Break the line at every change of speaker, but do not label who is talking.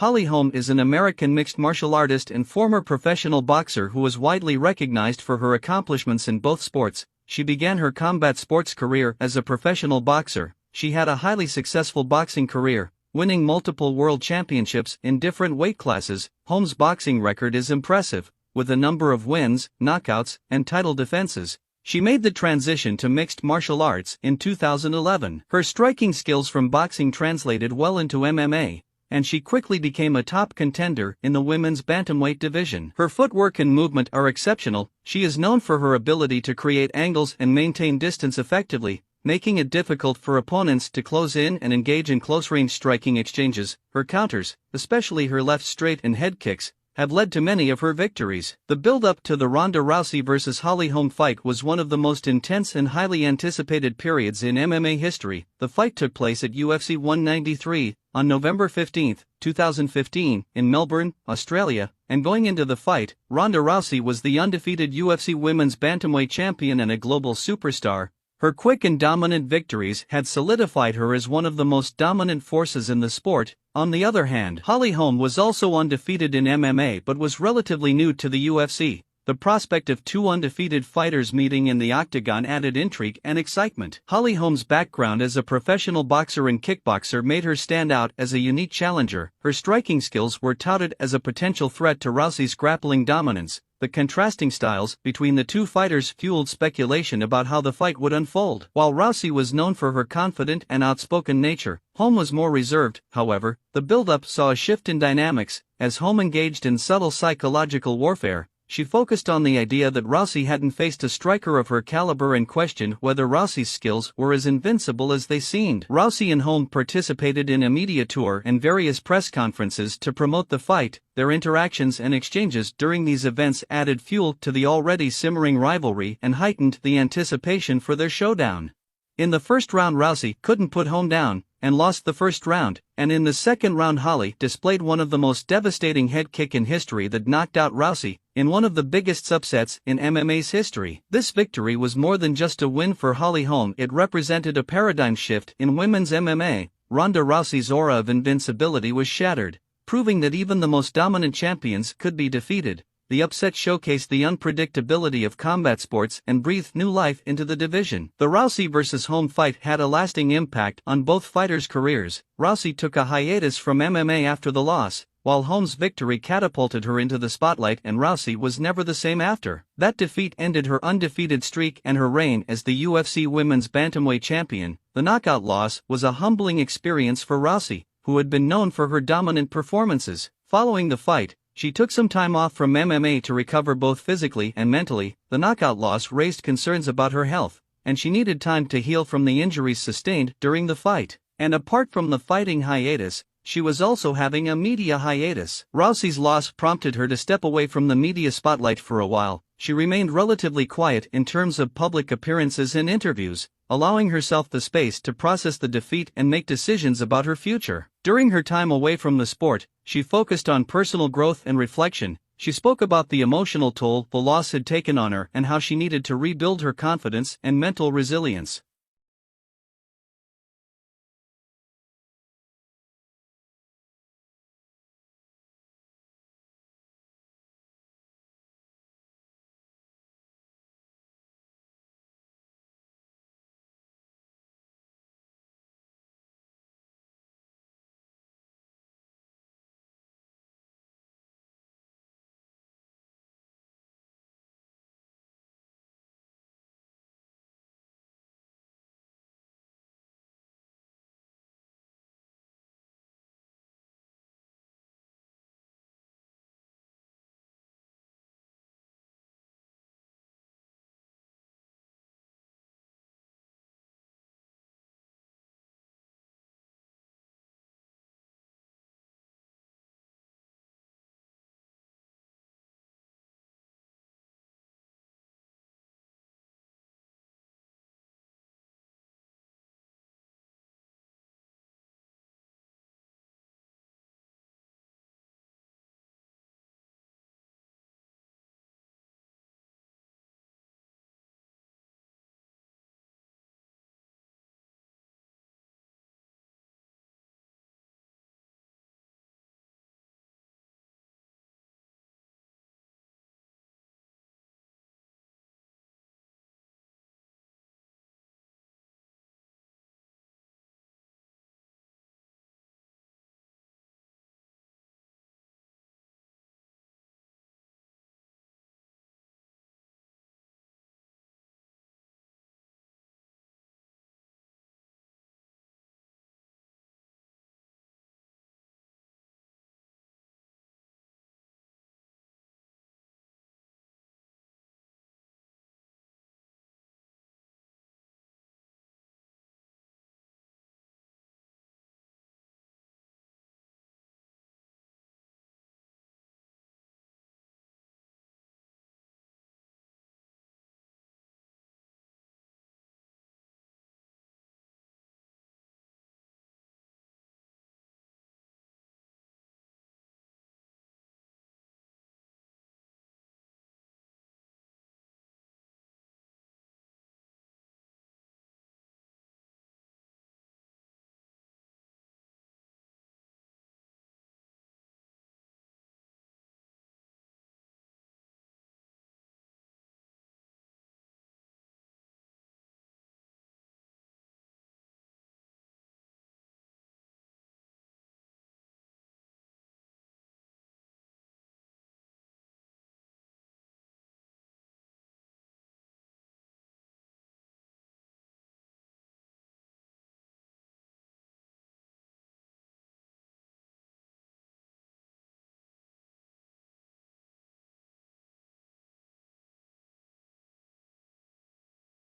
Holly Holm is an American mixed martial artist and former professional boxer who is widely recognized for her accomplishments in both sports. She began her combat sports career as a professional boxer. She had a highly successful boxing career, winning multiple world championships in different weight classes. Holm's boxing record is impressive, with a number of wins, knockouts, and title defenses. She made the transition to mixed martial arts in 2011. Her striking skills from boxing translated well into MMA, and she quickly became a top contender in the women's bantamweight division. Her footwork and movement are exceptional. She is known for her ability to create angles and maintain distance effectively, making it difficult for opponents to close in and engage in close-range striking exchanges. Her counters, especially her left straight and head kicks, have led to many of her victories. The build-up to the Ronda Rousey vs. Holly Holm fight was one of the most intense and highly anticipated periods in MMA history. The fight took place at UFC 193 on November 15, 2015, in Melbourne, Australia, and going into the fight, Ronda Rousey was the undefeated UFC Women's Bantamweight champion and a global superstar. Her quick and dominant victories had solidified her as one of the most dominant forces in the sport. On the other hand, Holly Holm was also undefeated in MMA but was relatively new to the UFC. The prospect of two undefeated fighters meeting in the octagon added intrigue and excitement. Holly Holm's background as a professional boxer and kickboxer made her stand out as a unique challenger. Her striking skills were touted as a potential threat to Rousey's grappling dominance. The contrasting styles between the two fighters fueled speculation about how the fight would unfold. While Rousey was known for her confident and outspoken nature, Holm was more reserved. However, the build-up saw a shift in dynamics. As Holm engaged in subtle psychological warfare, she focused on the idea that Rousey hadn't faced a striker of her caliber and questioned whether Rousey's skills were as invincible as they seemed. Rousey and Holm participated in a media tour and various press conferences to promote the fight. Their interactions and exchanges during these events added fuel to the already simmering rivalry and heightened the anticipation for their showdown. In the first round, Rousey couldn't put Holm down and lost the first round, and in the second round Holly displayed one of the most devastating head kick in history that knocked out Rousey in one of the biggest upsets in MMA's history. This victory was more than just a win for Holly Holm, it represented a paradigm shift in women's MMA. Ronda Rousey's aura of invincibility was shattered, proving that even the most dominant champions could be defeated. The upset showcased the unpredictability of combat sports and breathed new life into the division. The Rousey vs. Holm fight had a lasting impact on both fighters' careers. Rousey took a hiatus from MMA after the loss, while Holm's victory catapulted her into the spotlight, and Rousey was never the same after. That defeat ended her undefeated streak and her reign as the UFC Women's Bantamweight champion. The knockout loss was a humbling experience for Rousey, who had been known for her dominant performances. Following the fight, she took some time off from MMA to recover both physically and mentally. The knockout loss raised concerns about her health, and she needed time to heal from the injuries sustained during the fight. And apart from the fighting hiatus, she was also having a media hiatus. Rousey's loss prompted her to step away from the media spotlight for a while. She remained relatively quiet in terms of public appearances and interviews, allowing herself the space to process the defeat and make decisions about her future. During her time away from the sport, she focused on personal growth and reflection. She spoke about the emotional toll the loss had taken on her and how she needed to rebuild her confidence and mental resilience.